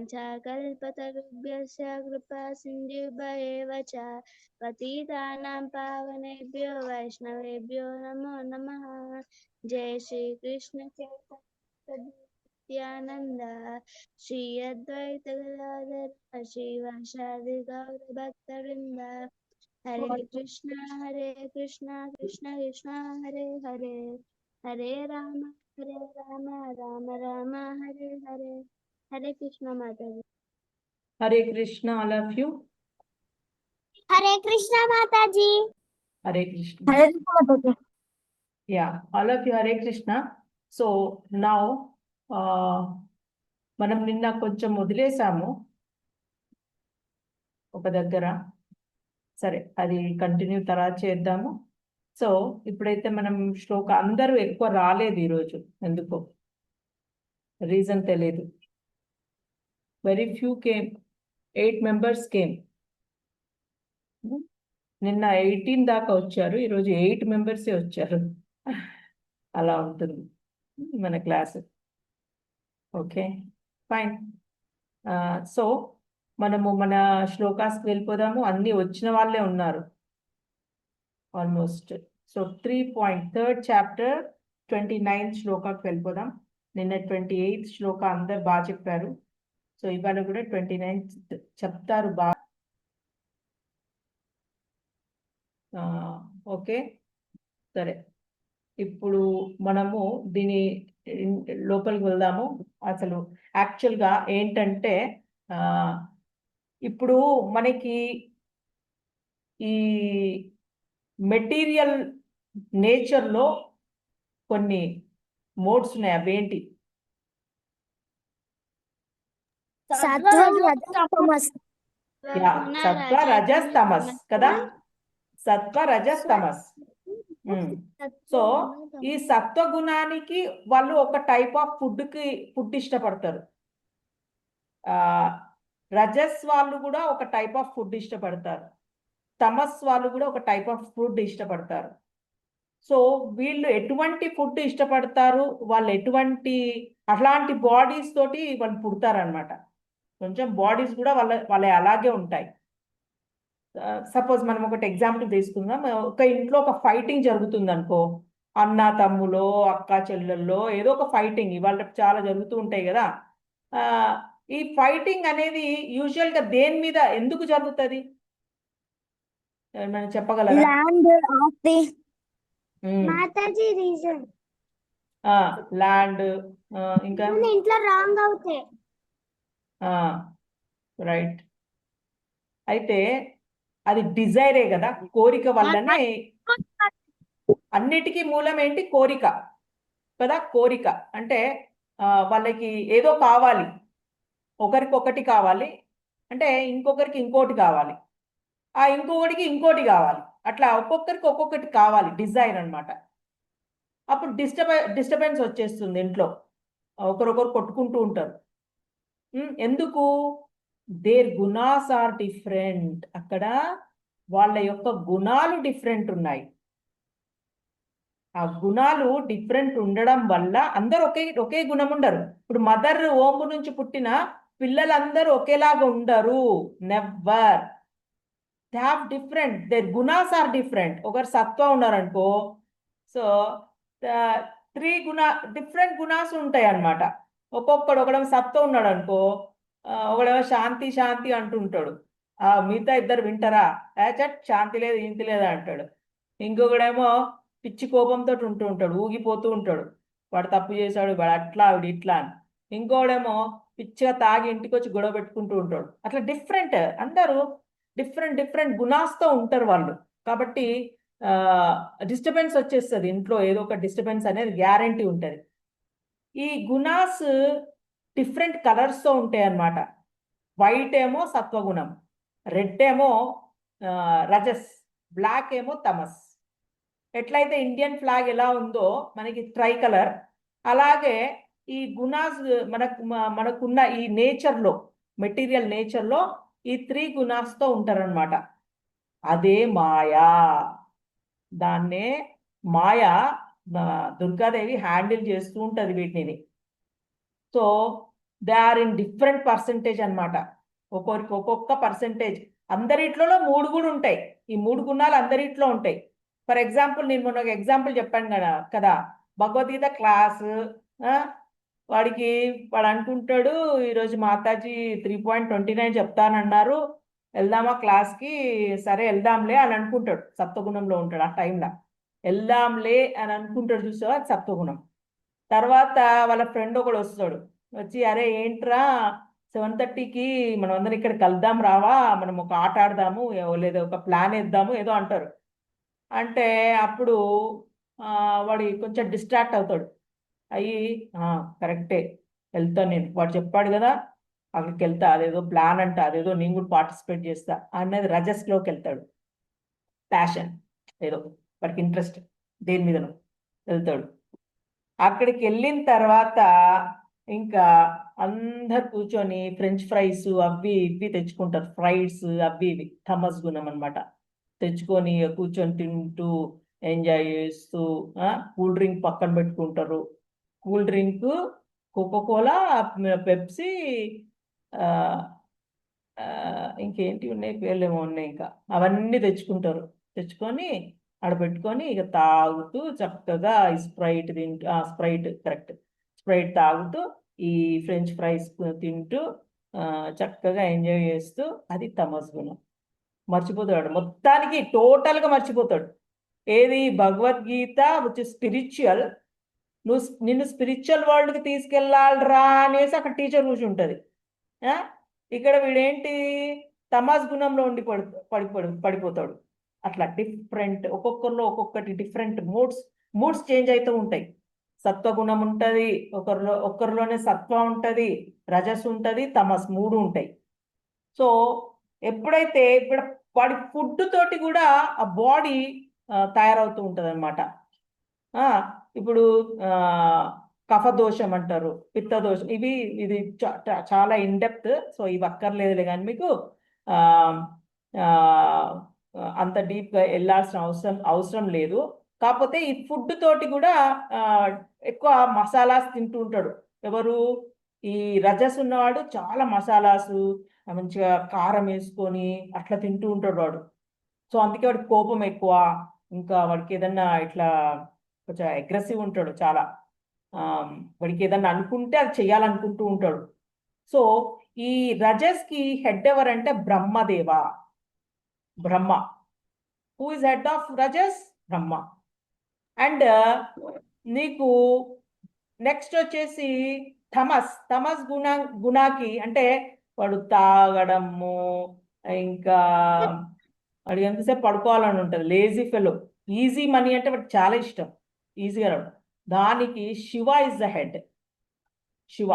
कल्पतरुभ्यश्च कृपा सिन्धुभ्येव च पतितानां पावनेभ्यो वैष्णवेभ्यो नमो नमः। जय श्री कृष्ण चैतन्य नित्यानंद श्री अद्वैत गदाधर श्रीवासादि गौर भक्तवृंद। हरे कृष्णा कृष्ण कृष्ण हरे हरे, हरे राम राम राम हरे हरे। हरे कृष्णा माता जी। हरे कृष्णा all of you. हरे कृष्णा माता जी। हरे कृष्णा. हरे कृष्णा माता जी. Yeah, all of you Hare Krishna. So now మనం నిన్న కొంచెం వదిలేసాము ఒక దగ్గర. సరే, అది కంటిన్యూ తర్వాత చేద్దాము. సో ఇప్పుడైతే మనం శ్లోక అందరూ ఎక్కువ రాలేదు ఈరోజు, ఎందుకో రీజన్ తెలియదు. Very few came, 8 members came. నిన్న 18 దాకా వచ్చారు, ఈరోజు 8 members వచ్చారు. అలా ఉంటుంది మన క్లాస్. Okay, fine. సో మనము మన శ్లోకాస్కి వెళ్ళిపోదాము. అన్ని వచ్చిన వాళ్ళే ఉన్నారు ఆల్మోస్ట్. సో 3.3 chapter 29th శ్లోకాకి వెళ్ళిపోదాం. నిన్న 28th శ్లోక అందరు బాగా చెప్పారు. సో ఇవాళ కూడా 29th చెప్తారు బాగా. ఓకే, సరే. ఇప్పుడు మనము దీని లోపలికి వెళ్దాము. అసలు యాక్చువల్గా ఏంటంటే ఇప్పుడు మనకి ఈ మెటీరియల్ నేచర్లో కొన్ని మోడ్స్ ఉన్నాయి. అవేంటి? సత్వ రజస్ తమస్ కదా, సత్వ రజస్ తమస్. సో ఈ సత్వ గుణానికి వాళ్ళు ఒక టైప్ ఆఫ్ ఫుడ్ ఇష్టపడతారు. రజస్ వాళ్ళు కూడా ఒక టైప్ ఆఫ్ ఫుడ్ ఇష్టపడతారు. తమస్ వాళ్ళు కూడా ఒక టైప్ ఆఫ్ ఫుడ్ ఇష్టపడతారు. సో వీళ్ళు ఎటువంటి ఫుడ్ ఇష్టపడతారు, వాళ్ళు ఎటువంటి అట్లాంటి బాడీస్ తోటి వాళ్ళు పుడతారనమాట. కొంచెం బాడీస్ కూడా వాళ్ళ అలాగే ఉంటాయి. సపోజ్ మనం ఒకటి ఎగ్జాంపుల్ తీసుకుందాం. ఒక ఇంట్లో ఒక ఫైటింగ్ జరుగుతుంది అనుకో, అన్న తమ్ములో అక్క చెల్లెల్లో ఏదో ఒక ఫైటింగ్ ఇవాళ చాలా జరుగుతూ ఉంటాయి కదా. ఈ ఫైటింగ్ అనేది యూజువల్గా దేని మీద ఎందుకు జరుగుతుంది మనం చెప్పగలరా? ల్యాండ్, ఇంకా ఇంట్లో రాంగ్ అవుతాయి. రైట్. అయితే అది డిజైరే కదా, కోరిక వల్లనే. అన్నిటికీ మూలం ఏంటి? కోరిక కదా. కోరిక అంటే వాళ్ళకి ఏదో కావాలి, ఒకరికి ఒకటి కావాలి అంటే ఇంకొకరికి ఇంకోటి కావాలి, ఆ ఇంకొకటికి ఇంకోటి కావాలి, అట్లా ఒక్కొక్కరికి ఒక్కొక్కటి కావాలి, డిజైర్ అనమాట. అప్పుడు డిస్టర్బెన్స్ వచ్చేస్తుంది ఇంట్లో, ఒకరొకరు కొట్టుకుంటూ ఉంటారు. ఎందుకు? Their gunas are different. అక్కడ వాళ్ళ యొక్క గుణాలు డిఫరెంట్ ఉన్నాయి. ఆ గుణాలు డిఫరెంట్ ఉండడం వల్ల అందరూ ఒకే గుణం ఉండరు. ఇప్పుడు మదర్ ఓంబు నుంచి పుట్టిన పిల్లలందరూ ఒకేలాగా ఉండరు. Never. They have different, their gunas are different. ఒకరు సత్వ ఉన్నారనుకో, సో 3 డిఫరెంట్ గుణాస్ ఉంటాయి అన్నమాట. ఒకడేమో సత్వ ఉన్నాడు అనుకో, ఒకడేమో శాంతి శాంతి అంటుంటాడు. మిగతా ఇద్దరు వింటారా? చట్ శాంతి లేదు ఇంతి లేదా అంటాడు. ఇంకొకడేమో పిచ్చి కోపంతో ఉంటూ ఉంటాడు, ఊగిపోతూ ఉంటాడు, వాడు తప్పు చేశాడు, వాడు అట్లా ఆవిడ ఇట్లా అని. ఇంకోడేమో పిచ్చిగా తాగి ఇంటికి వచ్చి గొడవ పెట్టుకుంటూ ఉంటాడు. అట్లా డిఫరెంట్, అందరూ డిఫరెంట్ గుణాస్తో ఉంటారు వాళ్ళు. కాబట్టి డిస్టర్బెన్స్ వచ్చేస్తుంది ఇంట్లో, ఏదో ఒక డిస్టర్బెన్స్ అనేది గ్యారంటీ ఉంటుంది. ఈ గుణాస్ డిఫరెంట్ కలర్స్తో ఉంటాయి అన్నమాట. వైట్ ఏమో సత్వగుణం, రెడ్ ఏమో రజస్, బ్లాక్ ఏమో తమస్. ఎట్లయితే ఇండియన్ ఫ్లాగ్ ఎలా ఉందో మనకి ట్రై కలర్, అలాగే ఈ గుణాస్ మనకున్న ఈ నేచర్లో, మెటీరియల్ నేచర్లో ఈ 3 గుణాస్తో ఉంటారనమాట. అదే మాయా. దాన్నే మాయా దుర్గాదేవి హ్యాండిల్ చేస్తూ ఉంటుంది వీటిని. So they are in different percentage అన్నమాట. ఒక్కొక్కరికి ఒక్కొక్క పర్సంటేజ్. అందరిట్లో మూడు కూడా ఉంటాయి. ఈ మూడు గుణాలు అందరిట్లో ఉంటాయి. ఫర్ ఎగ్జాంపుల్ నేను మొన్న ఒక ఎగ్జాంపుల్ చెప్పాను కదా భగవద్గీత క్లాస్. వాడికి వాడు అనుకుంటాడు ఈరోజు మాతాజీ 3.29 చెప్తానన్నారు, వెళ్దామా క్లాస్కి, సరే వెళ్దాంలే అని అనుకుంటాడు. సత్వగుణంలో ఉంటాడు ఆ టైంలో. వెళ్దాంలే అని అనుకుంటాడు, చూసావా, సత్వగుణం. తర్వాత వాళ్ళ ఫ్రెండ్ ఒకడు వస్తాడు, వచ్చి అరే ఏంట్రా 7:30కి మనం అందరం ఇక్కడ కలుద్దాం రావా, మనం ఒక ఆట ఆడదాము లేదా ఒక ప్లాన్ వేద్దాము ఏదో అంటారు. అంటే అప్పుడు వాడు కొంచెం డిస్ట్రాక్ట్ అవుతాడు. అయ్యి కరెక్టే, వెళ్తాను నేను, వాడు చెప్పాడు కదా అక్కడికి వెళ్తా, అదేదో ప్లాన్ అంట, అదేదో నేను కూడా పార్టిసిపేట్ చేస్తా అనేది రజస్లోకి వెళ్తాడు. ప్యాషన్ ఏదో వాడికి ఇంట్రెస్ట్ దేని మీదనో వెళ్తాడు. అక్కడికి వెళ్ళిన తర్వాత ఇంకా అందరు కూర్చొని ఫ్రెంచ్ ఫ్రైస్ అవి ఇవి తెచ్చుకుంటారు. ఫ్రైడ్స్ అవి ఇవి థమస్ గుణం అనమాట. తెచ్చుకొని కూర్చొని తింటూ ఎంజాయ్ చేస్తూ కూల్ డ్రింక్ పక్కన పెట్టుకుంటారు. కూల్ డ్రింక్ కోకోకోలా, పెప్సీ, ఇంకేంటి ఉన్నాయి పేర్లేమో ఉన్నాయి, ఇంకా అవన్నీ తెచ్చుకుంటారు. తెచ్చుకొని ఆడ పెట్టుకొని ఇక తాగుతూ చక్కగా ఈ స్ప్రైట్ తింటూ, స్ప్రైట్ కరెక్ట్, స్ప్రైట్ తాగుతూ ఈ ఫ్రెంచ్ ఫ్రైస్ తింటూ చక్కగా ఎంజాయ్ చేస్తూ, అది తమస్ గుణం. మర్చిపోతాడు మొత్తానికి, టోటల్గా మర్చిపోతాడు. ఏది భగవద్గీత విచ్ స్పిరిచువల్, నిన్ను స్పిరిచువల్ వరల్డ్కి తీసుకెళ్ళాలరా అనేసి అక్కడ టీచర్ కూర్చుంటుంది. ఇక్కడ వీడేంటి తమాస్ గుణంలో ఉండి పడిపోతాడు. అట్లా డిఫరెంట్, ఒక్కొక్కరిలో ఒక్కొక్కటి డిఫరెంట్ మూడ్స్ చేంజ్ అవుతూ ఉంటాయి. సత్వగుణం ఉంటుంది ఒక్కరిలోనే సత్వ ఉంటుంది, రజస్ ఉంటుంది, తమస్, మూడు ఉంటాయి. సో ఎప్పుడైతే ఇప్పుడు వాడి ఫుడ్ తోటి కూడా ఆ బాడీ తయారవుతూ ఉంటుంది అనమాట. ఇప్పుడు కఫదోషం అంటారు, పిత్తదోషం, ఇది చాలా ఇన్డెప్త్, సో ఇవి అక్కర్లేదులే. కానీ మీకు అంత డీప్గా వెళ్ళాల్సిన అవసరం లేదు. కాకపోతే ఈ ఫుడ్ తోటి కూడా ఎక్కువ మసాలాస్ తింటూ ఉంటాడు. ఎవరు? ఈ రజస్ ఉన్నవాడు చాలా మసాలాసు, మంచిగా కారం వేసుకొని అట్లా తింటూ ఉంటాడు వాడు. సో అందుకే వాడికి కోపం ఎక్కువ. ఇంకా వాడికి ఏదన్నా ఇట్లా కొంచెం అగ్రెసివ్ ఉంటాడు చాలా. వాడికి ఏదన్నా అనుకుంటే అది చెయ్యాలనుకుంటూ ఉంటాడు. సో ఈ రజస్కి హెడ్ ఎవరంటే Brahmadeva. Brahma, who is head of rajas? Brahma. And నీకు నెక్స్ట్ వచ్చేసి తమస్ గుణాకి అంటే వాడు తాగడము, ఇంకా వాడు ఎంతసేపు పడుకోవాలని ఉంటుంది, లేజీ ఫెలో, ఈజీ మనీ అంటే వాడికి చాలా ఇష్టం, ఈజీగా రావడం. దానికి Shiva is the head, Shiva.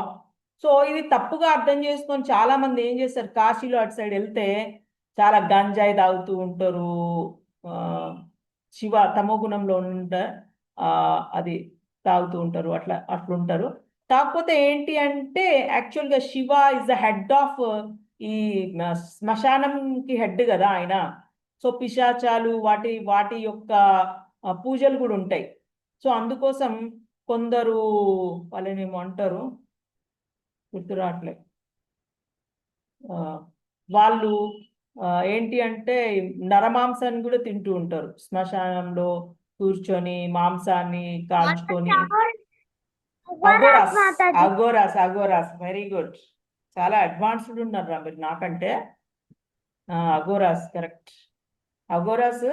So ఇది తప్పుగా అర్థం చేసుకొని చాలా మంది ఏం చేస్తారు, కాశీలో అటు సైడ్ వెళ్తే చాలా గంజాయి తాగుతూ ఉంటారు. శివ తమో గుణంలో అది తాగుతూ ఉంటారు, అట్లుంటారు. కాకపోతే ఏంటి అంటే యాక్చువల్గా Shiva is the head of ఈ శ్మశానంకి హెడ్ కదా ఆయన. సో పిశాచాలు వాటి యొక్క పూజలు కూడా ఉంటాయి. సో అందుకోసం కొందరు వాళ్ళని ఏమో అంటారు, గుర్తు రావట్లే, వాళ్ళు ఏంటి అంటే నరమాంసాన్ని కూడా తింటూ ఉంటారు. శ్మశానంలో కూర్చొని మాంసాన్ని కాల్చుకొని. అగోరాస్ వెరీ గుడ్, చాలా అడ్వాన్స్డ్ ఉన్నారా మీరు నాకంటే. అగోరాస్ కరెక్ట్. అగోరాస్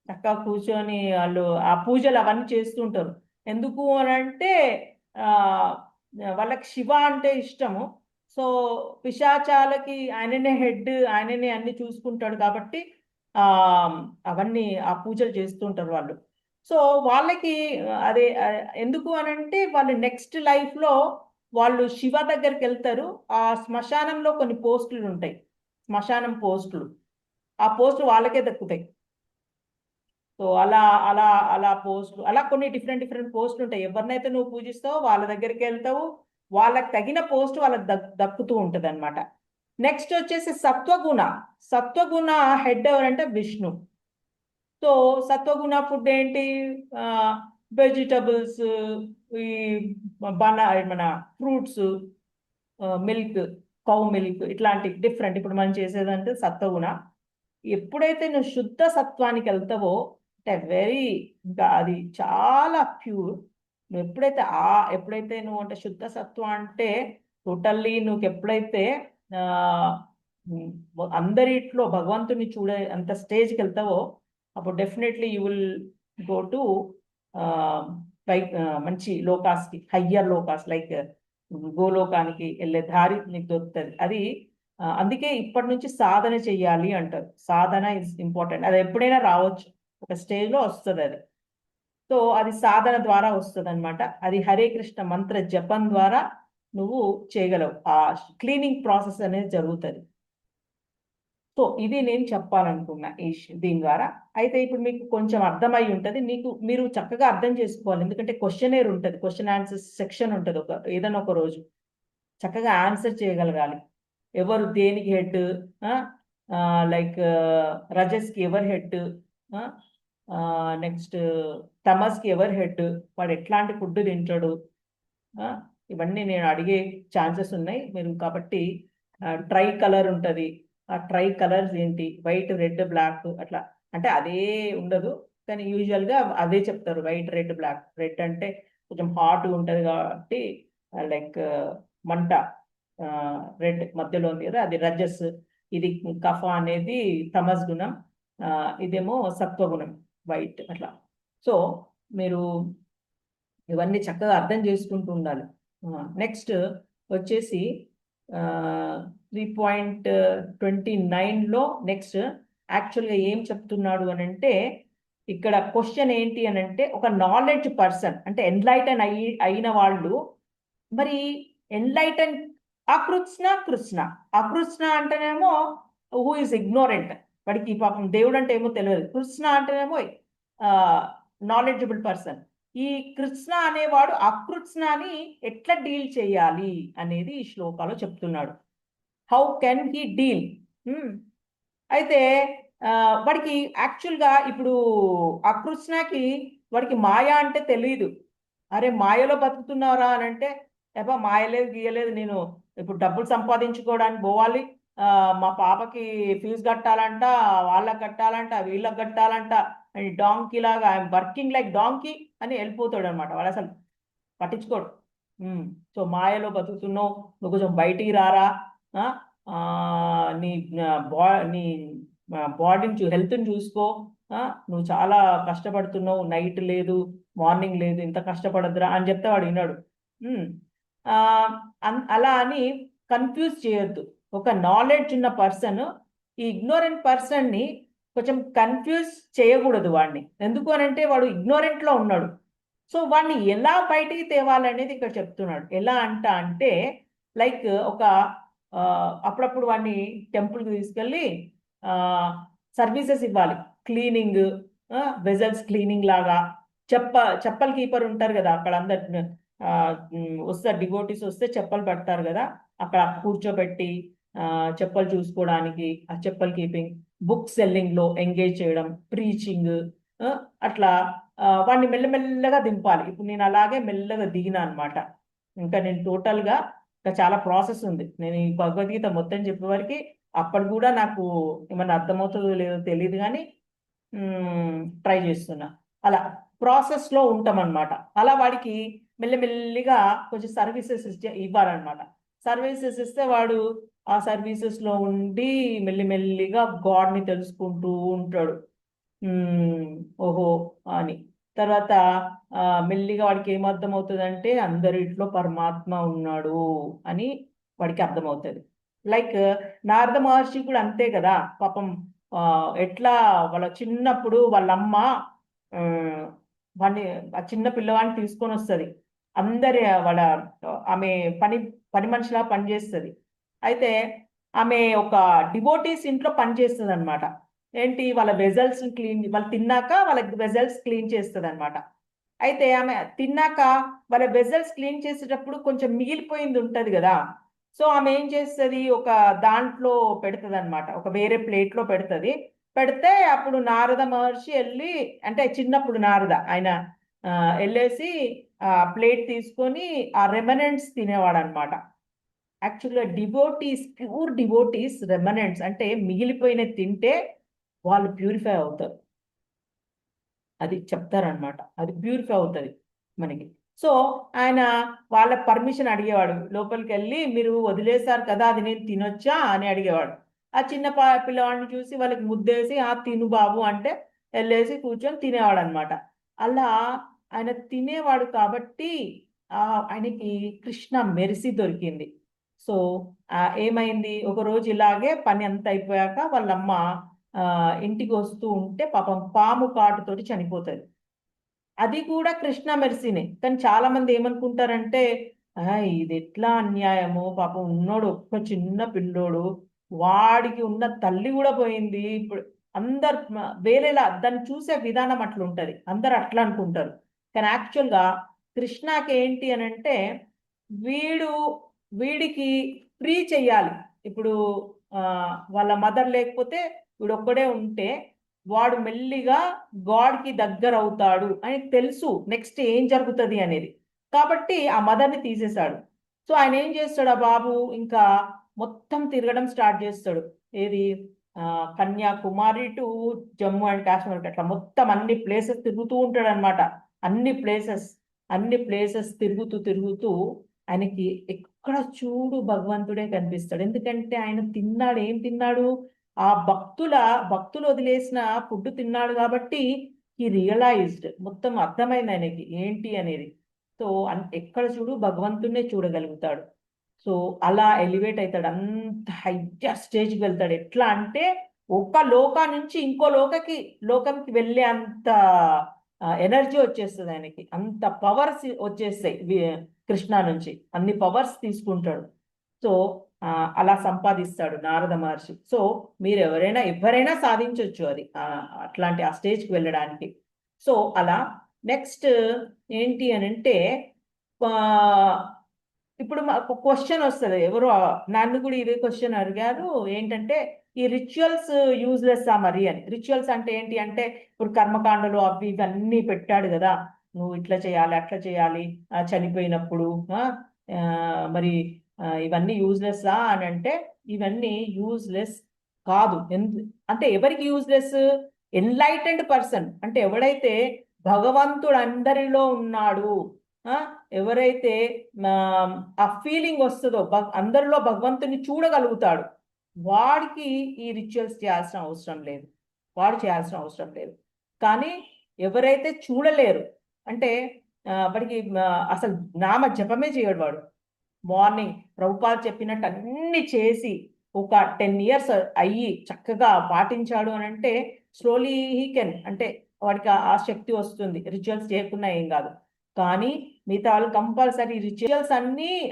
చక్కగా కూర్చొని వాళ్ళు ఆ పూజలు అవన్నీ చేస్తుంటారు. ఎందుకు అని అంటే వాళ్ళకి శివ అంటే ఇష్టము. సో పిశాచాలకి ఆయననే హెడ్, ఆయననే అన్ని చూసుకుంటాడు కాబట్టి అవన్నీ ఆ పూజలు చేస్తుంటారు వాళ్ళు. సో వాళ్ళకి అదే ఎందుకు అని అంటే వాళ్ళు నెక్స్ట్ లైఫ్లో వాళ్ళు శివ దగ్గరికి వెళ్తారు. ఆ శ్మశానంలో కొన్ని పోస్టులు ఉంటాయి, శ్మశానం పోస్టులు, ఆ పోస్టులు వాళ్ళకే దక్కుతాయి. సో అలా అలా అలా పోస్టులు, అలా కొన్ని డిఫరెంట్ పోస్టులు ఉంటాయి. ఎవరినైతే నువ్వు పూజిస్తావో వాళ్ళ దగ్గరికి వెళ్తావు, వాళ్ళకి తగిన పోస్ట్ వాళ్ళకి దక్కుతూ ఉంటుంది అనమాట. నెక్స్ట్ వచ్చేసి సత్వగుణ హెడ్ ఎవరంటే విష్ణు. సో సత్వగుణ ఫుడ్ ఏంటి? వెజిటబుల్స్, ఈ మన ఫ్రూట్స్, మిల్క్, కౌ మిల్క్, ఇట్లాంటి డిఫరెంట్. ఇప్పుడు మనం చేసేదంటే సత్వగుణ. ఎప్పుడైతే నువ్వు శుద్ధ సత్వానికి వెళ్తావో అంటే వెరీ, ఇంకా అది చాలా ప్యూర్. నువ్వు ఎప్పుడైతే నువ్వు అంటే శుద్ధ సత్వం అంటే టోటల్లీ నువ్వు ఎప్పుడైతే ఆ అందరిట్లో భగవంతుని చూడే అంత స్టేజ్కి వెళ్తావో అప్పుడు definitely you will go to మంచి లోకాస్కి, హయ్యర్ లోకాస్ లైక్ గోలోకానికి వెళ్ళే దారి నీకు దొరుకుతుంది. అది అందుకే ఇప్పటి నుంచి సాధన చెయ్యాలి అంటారు. సాధన ఇస్ ఇంపార్టెంట్. అది ఎప్పుడైనా రావచ్చు, ఒక స్టేజ్లో వస్తుంది అది. సో అది సాధన ద్వారా వస్తుంది అనమాట. అది హరే కృష్ణ మంత్ర జపం ద్వారా నువ్వు చేయగలవు. ఆ క్లీనింగ్ ప్రాసెస్ అనేది జరుగుతుంది. సో ఇది నేను చెప్పాలనుకున్నా దీని ద్వారా. అయితే ఇప్పుడు మీకు కొంచెం అర్థమై ఉంటుంది. మీరు చక్కగా అర్థం చేసుకోవాలి. ఎందుకంటే క్వశ్చనేర్ ఉంటుంది, క్వశ్చన్ ఆన్సర్ సెక్షన్ ఉంటుంది ఏదైనా ఒక రోజు. చక్కగా ఆన్సర్ చేయగలగాలి. ఎవరు దేనికి హెడ్, లైక్ రజస్కి ఎవరు హెడ్, నెక్స్ట్ తమస్కి ఎవరు హెడ్, వాడు ఎట్లాంటి ఫుడ్ తింటాడు, ఇవన్నీ నేను అడిగే ఛాన్సెస్ ఉన్నాయి మీరు. కాబట్టి ట్రై కలర్ ఉంటుంది, ఆ ట్రై కలర్స్ ఏంటి, వైట్ రెడ్ బ్లాక్ అట్లా. అంటే అదే ఉండదు కానీ యూజువల్గా అదే చెప్తారు, వైట్ రెడ్ బ్లాక్. రెడ్ అంటే కొంచెం హాట్గా ఉంటుంది కాబట్టి లైక్ మంట, రెడ్ మధ్యలో ఉంది కదా అది రజస్. ఇది కఫ అనేది తమస్ గుణం, ఇదేమో సత్వగుణం వైట్ అట్లా. సో మీరు ఇవన్నీ చక్కగా అర్థం చేసుకుంటూ ఉండాలి. నెక్స్ట్ వచ్చేసి 3.29లో నెక్స్ట్ యాక్చువల్గా ఏం చెప్తున్నాడు అని అంటే, ఇక్కడ క్వశ్చన్ ఏంటి అని అంటే, ఒక నాలెడ్జ్ పర్సన్ అంటే ఎన్లైటన్ అయిన వాళ్ళు, మరి ఎన్లైటన్ అకృష్ణ అంటేనేమో హూ ఇస్ ఇగ్నోరెంట్, వాడికి పాపం దేవుడు అంటే ఏమో తెలియదు. కృష్ణ అంటేనేమో నాలెడ్జబుల్ పర్సన్. ఈ కృష్ణ అనేవాడు అకృష్ణని ఎట్లా డీల్ చేయాలి అనేది ఈ శ్లోకాలో చెప్తున్నాడు. How can he deal. అయితే వాడికి యాక్చువల్గా ఇప్పుడు అకృష్ణకి వాడికి మాయ అంటే తెలియదు. అరే మాయలో బతుకుతున్నారా అని అంటే, ఏబా మాయలేదు గీయలేదు, నేను ఇప్పుడు డబ్బులు సంపాదించుకోవడానికి పోవాలి, మా పాపకి ఫీజు కట్టాలంట, వాళ్ళకి కట్టాలంట, వీళ్ళకి కట్టాలంట, అండ్ డాంకీ లాగా ఐఎమ్ వర్కింగ్ లైక్ డాంకీ అని వెళ్ళిపోతాడు అనమాట. వాడు అసలు పట్టించుకోడు. సో మాయలో బతుకుతున్నావు, నువ్వు కొంచెం బయటికి రారా, నీ బాడీని హెల్త్ని చూసుకో, నువ్వు చాలా కష్టపడుతున్నావు, నైట్ లేదు మార్నింగ్ లేదు, ఇంత కష్టపడద్దురా అని చెప్తే వాడు విన్నాడు. అలా అని కన్ఫ్యూజ్ చేయొద్దు. ఒక నాలెడ్జ్ ఉన్న పర్సన్ ఈ ఇగ్నోరెంట్ పర్సన్ని కొంచెం కన్ఫ్యూజ్ చేయకూడదు వాడిని. ఎందుకు అని అంటే వాడు ఇగ్నోరెంట్లో ఉన్నాడు. సో వాడిని ఎలా బయటికి తేవాలనేది ఇక్కడ చెప్తున్నాడు. ఎలా అంటే లైక్ ఒక అప్పుడప్పుడు వాడిని టెంపుల్కి తీసుకెళ్ళి సర్వీసెస్ ఇవ్వాలి. క్లీనింగ్, వెజల్స్ క్లీనింగ్ లాగా. చెప్పల్ కీపర్ ఉంటారు కదా అక్కడ, అందరు వస్తారు డివోటీస్ వస్తే చెప్పలు పడతారు కదా, అక్కడ కూర్చోబెట్టి చెప్పలు చూసుకోవడానికి, ఆ చెప్పల్ కీపింగ్, బుక్ సెల్లింగ్లో ఎంగేజ్ చేయడం, ప్రీచింగ్, అట్లా వాడిని మెల్లమెల్లగా దింపాలి. ఇప్పుడు నేను అలాగే మెల్లగా దిగినా అనమాట. ఇంకా నేను టోటల్గా ఇంకా చాలా ప్రాసెస్ ఉంది. నేను ఈ భగవద్గీత మొత్తం చెప్పేవారికి అప్పటి కూడా నాకు ఏమన్నా అర్థమవుతుందో లేదో తెలియదు కానీ ట్రై చేస్తున్నా. అలా ప్రాసెస్లో ఉంటామన్నమాట. అలా వాడికి మెల్లమెల్లిగా కొంచెం సర్వీసెస్ ఇవ్వాలన్నమాట. సర్వీసెస్ ఇస్తే వాడు ఆ సర్వీసెస్లో ఉండి మెల్లిమెల్లిగా గాడ్ని తెలుసుకుంటూ ఉంటాడు. ఓహో అని. తర్వాత మెల్లిగా వాడికి ఏమర్థం అవుతుందంటే అందరిట్లో పరమాత్మ ఉన్నాడు అని వాడికి అర్థమవుతుంది. లైక్ నారద మహర్షి కూడా అంతే కదా పాపం. ఎట్లా వాళ్ళ చిన్నప్పుడు వాళ్ళమ్మ వాడిని, ఆ చిన్న పిల్లవాడిని తీసుకొని వస్తుంది. ఆమె పని మనిషిలా పనిచేస్తుంది. అయితే ఆమె ఒక డివోటీస్ ఇంట్లో పనిచేస్తుంది అనమాట. ఏంటి, వాళ్ళ వెజల్స్ క్లీన్, వాళ్ళు తిన్నాక వాళ్ళ వెజల్స్ క్లీన్ చేస్తుంది అనమాట. అయితే ఆమె తిన్నాక వాళ్ళ వెజల్స్ క్లీన్ చేసేటప్పుడు కొంచెం మిగిలిపోయింది ఉంటుంది కదా. సో ఆమె ఏం చేస్తుంది, ఒక దాంట్లో పెడుతుంది అనమాట, ఒక వేరే ప్లేట్లో పెడుతుంది. పెడితే అప్పుడు నారద మహర్షి వెళ్ళి, అంటే చిన్నప్పుడు నారద ఆయన వెళ్ళేసి ఆ ప్లేట్ తీసుకొని ఆ రెమనెంట్స్ తినేవాడు అనమాట. యాక్చువల్గా డివోటీస్, ప్యూర్ డివోటీస్ రెమనెంట్స్ అంటే మిగిలిపోయిన తింటే వాళ్ళు ప్యూరిఫై అవుతారు. అది చెప్తారనమాట, అది ప్యూరిఫై అవుతుంది మనకి. సో ఆయన వాళ్ళ పర్మిషన్ అడిగేవాడు, లోపలికి వెళ్ళి మీరు వదిలేశారు కదా అది నేను తినొచ్చా అని అడిగేవాడు. ఆ చిన్న పిల్లవాడిని చూసి వాళ్ళకి ముద్దేసి ఆ తిను బాబు అంటే వెళ్ళేసి కూర్చొని తినేవాడు అనమాట. అలా ఆయన తినేవాడు కాబట్టి ఆయనకి కృష్ణ మెరిసి దొరికింది. సో ఏమైంది, ఒక రోజు ఇలాగే పని అంత అయిపోయాక వాళ్ళమ్మ ఇంటికి వస్తూ ఉంటే పాపం పాము కాటుతోటి చనిపోతుంది. అది కూడా కృష్ణ మెర్సీనే. కానీ చాలా మంది ఏమనుకుంటారంటే ఇది ఎట్లా అన్యాయము, పాపం ఉన్నోడు ఒక్క చిన్న పిల్లోడు, వాడికి ఉన్న తల్లి కూడా పోయింది. ఇప్పుడు అందరు వేరేలా దాన్ని చూసే విధానం అట్లా ఉంటది, అందరు అట్లా అనుకుంటారు. కానీ యాక్చువల్గా కృష్ణకి ఏంటి అని అంటే వీడు వీడికి ఫ్రీ చెయ్యాలి. ఇప్పుడు వాళ్ళ మదర్ లేకపోతే వీడు ఒక్కడే ఉంటే వాడు మెల్లిగా గాడ్కి దగ్గర అవుతాడు అని తెలుసు, నెక్స్ట్ ఏం జరుగుతుంది అనేది. కాబట్టి ఆ మదర్ని తీసేశాడు. సో ఆయన ఏం చేస్తాడు ఆ బాబు, ఇంకా మొత్తం తిరగడం స్టార్ట్ చేస్తాడు. ఏది కన్యాకుమారి టు జమ్మూ అండ్ కాశ్మీర్ అట్లా మొత్తం అన్ని ప్లేసెస్ తిరుగుతూ ఉంటాడు అనమాట. అన్ని ప్లేసెస్ తిరుగుతూ తిరుగుతూ ఆయనకి ఎక్కడ చూడు భగవంతుడే కనిపిస్తాడు. ఎందుకంటే ఆయన తిన్నాడు, ఏం తిన్నాడు, ఆ భక్తులు వదిలేసిన ఫుడ్ తిన్నాడు కాబట్టి ఈ రియలైజ్డ్, మొత్తం అర్థమైంది ఆయనకి ఏంటి అనేది. సో ఎక్కడ చూడు భగవంతుడినే చూడగలుగుతాడు. సో అలా ఎలివేట్ అవుతాడు, అంత హైయర్ స్టేజ్కి వెళ్తాడు. ఎట్లా అంటే ఒక లోకా నుంచి ఇంకో లోకంకి వెళ్ళే అంత ఎనర్జీ వచ్చేస్తుంది ఆయనకి, అంత పవర్స్ వచ్చేస్తాయి కృష్ణ నుంచి, అన్ని పవర్స్ తీసుకుంటాడు. సో అలా సంపాదిస్తాడు నారద మహర్షి. సో మీరు ఎవరైనా సాధించవచ్చు అది, అట్లాంటి ఆ స్టేజ్కి వెళ్ళడానికి. సో అలా నెక్స్ట్ ఏంటి అని అంటే ఇప్పుడు మాకు క్వశ్చన్ వస్తుంది, ఎవరు నన్ను కూడా ఇదే క్వశ్చన్ అడిగారు, ఏంటంటే ఈ రిచువల్స్ యూజ్లెస్ మరి అని. రిచువల్స్ అంటే ఏంటి అంటే ఇప్పుడు కర్మకాండలు అవి ఇవన్నీ పెట్టాడు కదా, నువ్వు ఇట్లా చేయాలి అట్లా చేయాలి చనిపోయినప్పుడు మరి ఇవన్నీ యూజ్లెస్సా అని అంటే ఇవన్నీ యూజ్లెస్ కాదు. అంటే ఎవరికి యూజ్లెస్, ఎన్లైటెండ్ పర్సన్ అంటే ఎవడైతే భగవంతుడు అందరిలో ఉన్నాడు, ఎవరైతే ఆ ఫీలింగ్ వస్తుందో అందరిలో భగవంతుని చూడగలుగుతాడు, వాడికి ఈ రిచువల్స్ చేయాల్సిన అవసరం లేదు, కానీ ఎవరైతే చూడలేరు అంటే వాడికి అసలు నామ జపమే చేయడు, వాడు మార్నింగ్ ప్రభుపాల్ చెప్పినట్టు అన్ని చేసి ఒక 10 years అయ్యి చక్కగా పాటించాడు అని అంటే స్లోలీ హీ కెన్, అంటే వాడికి ఆ శక్తి వస్తుంది, రిచువల్స్ చేయకుండా ఏం కాదు. కానీ మిగతా వాళ్ళు కంపల్సరీ రిచువల్స్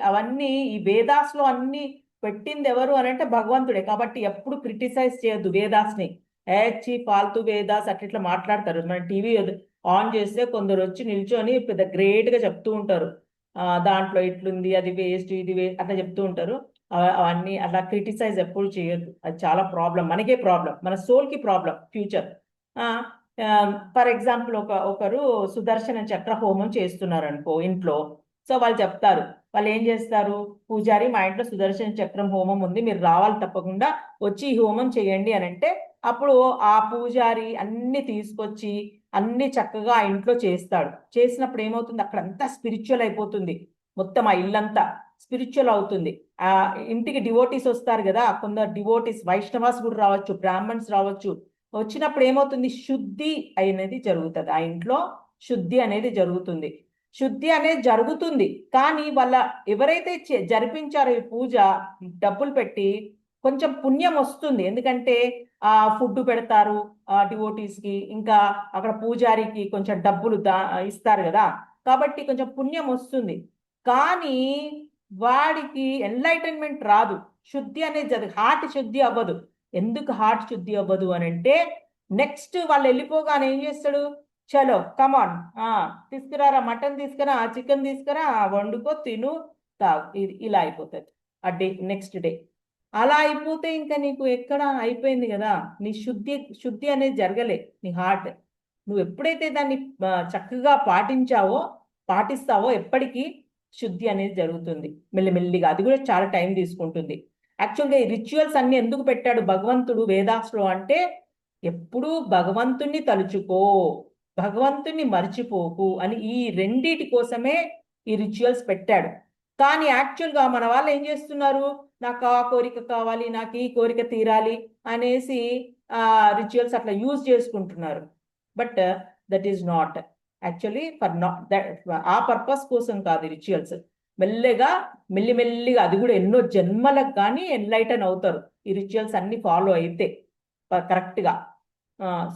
అవన్నీ ఈ వేదాస్లో అన్ని పెట్టింది ఎవరు అని అంటే భగవంతుడే. కాబట్టి ఎప్పుడు క్రిటిసైజ్ చేయొద్దు వేదాస్ని, ఫాల్తూ వేదాస్ అట్లా మాట్లాడతారు. మన టీవీ ఆన్ చేస్తే కొందరు వచ్చి నిల్చొని పెద్ద గ్రేట్గా చెప్తూ ఉంటారు, దాంట్లో ఇట్లుంది, అది వేస్ట్, ఇది వేస్ట్ అట్లా చెప్తూ ఉంటారు. అవన్నీ అట్లా క్రిటిసైజ్ ఎప్పుడు చేయొద్దు, అది చాలా ప్రాబ్లం, మనకే ప్రాబ్లం, మన సోల్కి ప్రాబ్లం ఫ్యూచర్. ఫర్ ఎగ్జాంపుల్ ఒకరు సుదర్శన చక్ర హోమం చేస్తున్నారు అనుకో ఇంట్లో. సో వాళ్ళు చెప్తారు, వాళ్ళు ఏం చేస్తారు, పూజారి మా ఇంట్లో సుదర్శన చక్రం హోమం ఉంది, మీరు రావాలి తప్పకుండా, వచ్చి ఈ హోమం చేయండి అని అంటే అప్పుడు ఆ పూజారి అన్ని తీసుకొచ్చి అన్ని చక్కగా ఆ ఇంట్లో చేస్తాడు. చేసినప్పుడు ఏమవుతుంది, అక్కడ అంతా స్పిరిచువల్ అయిపోతుంది, మొత్తం ఆ ఇల్లంతా స్పిరిచువల్ అవుతుంది. ఆ ఇంటికి డివోటీస్ వస్తారు కదా, కొందరు డివోటీస్ వైష్ణవాస్ కూడా రావచ్చు, బ్రాహ్మణ్స్ రావచ్చు. వచ్చినప్పుడు ఏమవుతుంది, శుద్ధి అనేది జరుగుతుంది, ఆ ఇంట్లో శుద్ధి అనేది జరుగుతుంది. కానీ ఎవరైతే జరిపించారో ఈ పూజ డబ్బులు పెట్టి కొంచెం పుణ్యం వస్తుంది, ఎందుకంటే ఆ ఫుడ్ పెడతారు ఆ డివోటీస్ కి, ఇంకా అక్కడ పూజారికి కొంచెం డబ్బులు ఇస్తారు కదా, కాబట్టి కొంచెం పుణ్యం వస్తుంది. కానీ వాడికి ఎన్లైటన్మెంట్ రాదు, శుద్ధి అనేది హార్ట్ శుద్ధి అవ్వదు. ఎందుకు హార్ట్ శుద్ధి అవ్వదు అని అంటే నెక్స్ట్ వాళ్ళు వెళ్ళిపోగానే ఏం చేస్తాడు, చలో కమాన్ తీసుకురారా, మటన్ తీసుకురా, చికెన్ తీసుకురా, వండుకో, తిను, తాగు, ఇది ఇలా అయిపోతుంది ఆ నెక్స్ట్ డే. అలా అయిపోతే ఇంకా నీకు ఎక్కడ అయిపోయింది కదా, నీ శుద్ధి అనేది జరగలే, నీ హార్ట్. నువ్వు ఎప్పుడైతే దాన్ని చక్కగా పాటిస్తావో ఎప్పటికీ శుద్ధి అనేది జరుగుతుంది మెల్లిమెల్లిగా. అది కూడా చాలా టైం తీసుకుంటుంది. యాక్చువల్గా ఈ రిచువల్స్ అన్ని ఎందుకు పెట్టాడు భగవంతుడు వేదాస్లో అంటే, ఎప్పుడూ భగవంతుణ్ణి తలుచుకో, భగవంతుణ్ణి మర్చిపోకు అని ఈ రెండిటి కోసమే ఈ రిచువల్స్ పెట్టాడు. కానీ యాక్చువల్గా మన వాళ్ళు ఏం చేస్తున్నారు, నాకు ఆ కోరిక కావాలి, నాకు ఈ కోరిక తీరాలి అనేసి రిచువల్స్ అట్లా యూజ్ చేసుకుంటున్నారు. But that is not actually for not that, ఆ పర్పస్ కోసం కాదు రిచువల్స్. మెల్లిమెల్లిగా అది కూడా ఎన్నో జన్మలకు కానీ ఎన్లైటన్ అవుతారు ఈ రిచువల్స్ అన్ని ఫాలో అయితే కరెక్ట్గా.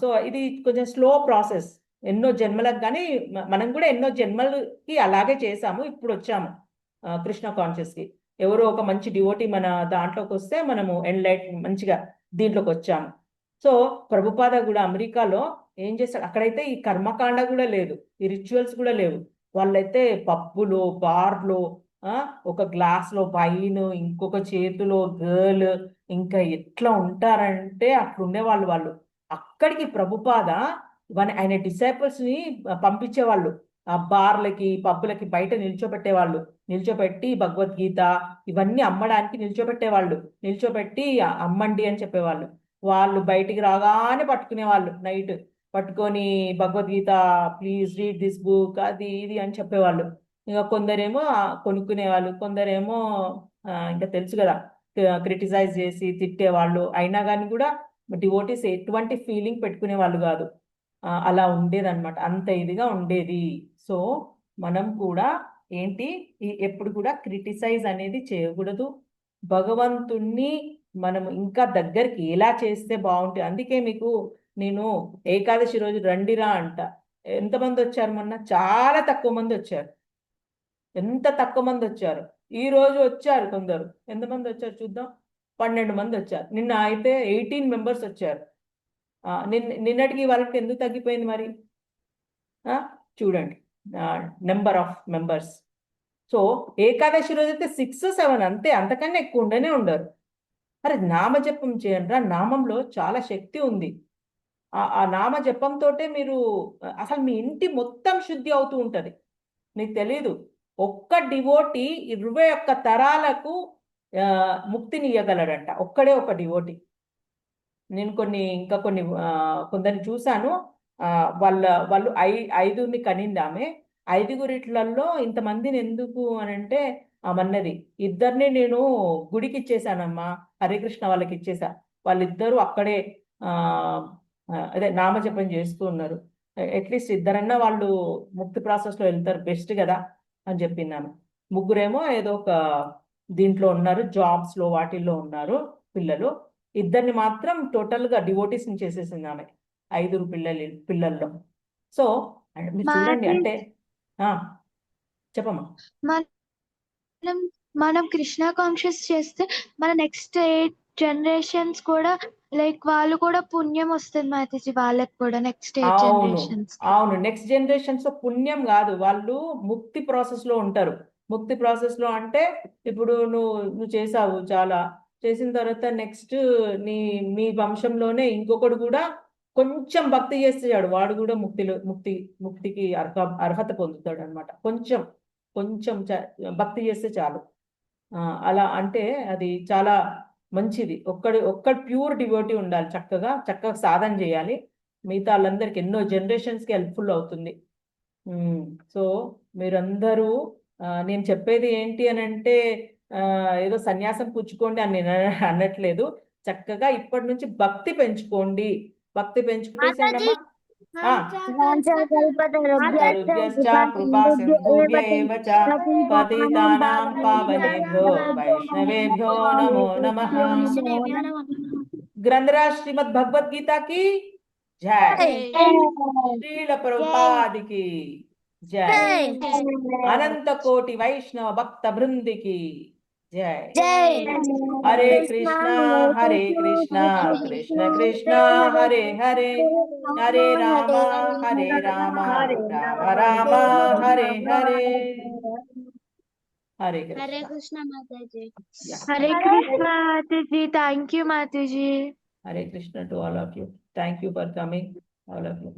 సో ఇది కొంచెం స్లో ప్రాసెస్. ఎన్నో జన్మలకు కానీ మనం కూడా ఎన్నో జన్మలకి అలాగే చేసాము, ఇప్పుడు వచ్చాము కృష్ణ కాన్షియస్కి. ఎవరో ఒక మంచి డివోటీ మన దాంట్లోకి వస్తే మనము ఎన్లైట్ మంచిగా దీంట్లోకి వచ్చాము. సో ప్రభుపాద కూడా అమెరికాలో ఏం చేస్తారు, అక్కడైతే ఈ కర్మకాండ కూడా లేదు, ఈ రిచువల్స్ కూడా లేవు. వాళ్ళైతే పబ్బులో బార్లో ఒక గ్లాస్లో వైన్, ఇంకొక చేతిలో గర్ల్, ఇంకా ఎట్లా ఉంటారంటే అట్లా ఉండేవాళ్ళు వాళ్ళు. అక్కడికి ప్రభుపాద ఆయన డిసైపుల్స్ ని పంపించేవాళ్ళు ఆ బార్లకి పబ్బులకి, బయట నిల్చోబెట్టేవాళ్ళు. నిల్చోబెట్టి భగవద్గీత ఇవన్నీ అమ్మడానికి నిల్చోబెట్టేవాళ్ళు. నిల్చోబెట్టి అమ్మండి అని చెప్పేవాళ్ళు. వాళ్ళు బయటికి రాగానే పట్టుకునేవాళ్ళు, నైట్ పట్టుకొని Bhagavad Gita please read this book అది ఇది అని చెప్పేవాళ్ళు. ఇంకా కొందరేమో కొనుక్కునేవాళ్ళు, కొందరేమో ఇంకా తెలుసు కదా క్రిటిసైజ్ చేసి తిట్టేవాళ్ళు. అయినా కానీ కూడా డివోటీస్ ఎటువంటి ఫీలింగ్ పెట్టుకునే వాళ్ళు కాదు. అలా ఉండేదన్నమాట, అంత ఇదిగా ఉండేది. సో మనం కూడా ఏంటి, ఎప్పుడు కూడా క్రిటిసైజ్ అనేది చేయకూడదు. భగవంతుణ్ణి మనం ఇంకా దగ్గరికి ఎలా చేస్తే బాగుంటుంది. అందుకే మీకు నేను ఏకాదశి రోజు రండిరా అంట. ఎంతమంది వచ్చారు మొన్న? చాలా తక్కువ మంది వచ్చారు. ఎంత తక్కువ మంది వచ్చారు. ఈ రోజు వచ్చారు కొందరు. ఎంతమంది వచ్చారు చూద్దాం. 12 మంది వచ్చారు. నిన్న అయితే 18 మెంబర్స్ వచ్చారు. నిన్నటికి వాళ్ళకి ఎందుకు తగ్గిపోయింది మరి? చూడండి number of members. So Ekadashi రోజు అయితే 6, 7 అంతే, అంతకన్నా ఎక్కువ ఉండనే ఉండరు. అరే నామజపం చేయండి రా, నామంలో చాలా శక్తి ఉంది. ఆ నామ జపంతో మీరు అసలు మీ ఇంటి మొత్తం శుద్ధి అవుతూ ఉంటుంది, నీకు తెలీదు. ఒక్క డివోటీ 21 తరాలకు ముక్తిని ఇవ్వగలడంట, ఒక్కడే ఒక డివోటీ. నేను ఇంకా కొందరిని చూశాను. వాళ్ళు 5ని కనింది ఆమె. 5గురిట్లలో ఇంతమందిని ఎందుకు అని అంటే ఆమన్నది, 2ని నేను గుడికి ఇచ్చేసానమ్మా, హరికృష్ణ వాళ్ళకి ఇచ్చేసా, వాళ్ళిద్దరూ అక్కడే అదే నామజపం చేస్తూ ఉన్నారు. అట్లీస్ట్ 2రన్నా వాళ్ళు ముక్తి ప్రాసెస్లో వెళ్తారు, బెస్ట్ కదా అని చెప్పింది ఆమె. 3 ఏదో ఒక దీంట్లో ఉన్నారు, జాబ్స్లో వాటిల్లో ఉన్నారు పిల్లలు. 2ని మాత్రం టోటల్గా డివోటీస్ని చేసేసింది ఆమె 5 పిల్లల్లో. సో మీరు చూడండి, అంటే చెప్పమ్మా. మనం కృష్ణ కాన్షియస్ చేస్తే మన నెక్స్ట్ 8 జనరేషన్స్ కూడా లైక్ వాళ్ళు కూడా పుణ్యం వస్తుంది మాతాజీ, వాళ్ళకి కూడా నెక్స్ట్ 8 జనరేషన్స్. అవును, నెక్స్ట్ జనరేషన్స్ పుణ్యం కాదు, వాళ్ళు ముక్తి ప్రాసెస్ లో ఉంటారు. ముక్తి ప్రాసెస్ లో అంటే ఇప్పుడు నువ్వు చేసావు, చాలా చేసిన తర్వాత నెక్స్ట్ మీ వంశంలోనే ఇంకొకడు కూడా కొంచెం భక్తి చేస్తాడు, వాడు కూడా ముక్తికి అర్హత పొందుతాడు అనమాట. కొంచెం భక్తి చేస్తే చాలు. అలా అంటే అది చాలా మంచిది. ఒక్కడు ప్యూర్ డివోటీ ఉండాలి, చక్కగా సాధన చేయాలి. మిగతా వాళ్ళందరికి ఎన్నో జనరేషన్స్కి హెల్ప్ఫుల్ అవుతుంది. సో మీరందరూ నేను చెప్పేది ఏంటి అని అంటే ఏదో సన్యాసం పుచ్చుకోండి అని నేను అనట్లేదు. చక్కగా ఇప్పటి నుంచి భక్తి పెంచుకోండి. భక్తి పెంచుకుంటే వైష్ణవేభ్యో నమో నమః. గ్రంథరాజ్ శ్రీమద్ భగవద్గీత की जय, श्रील प्रभुपाद की जय, अनंत कोटि वैष्णव भक्त वृंद की जय। हरे कृष्णा कृष्ण कृष्ण हरे हरे, हरे राम राम राम हरे हरे। हरे कृष्ण माताजी। हरे कृष्ण माताजी। थैंक यू माताजी। Hare Krishna to all of you. Thank you for coming, all of you.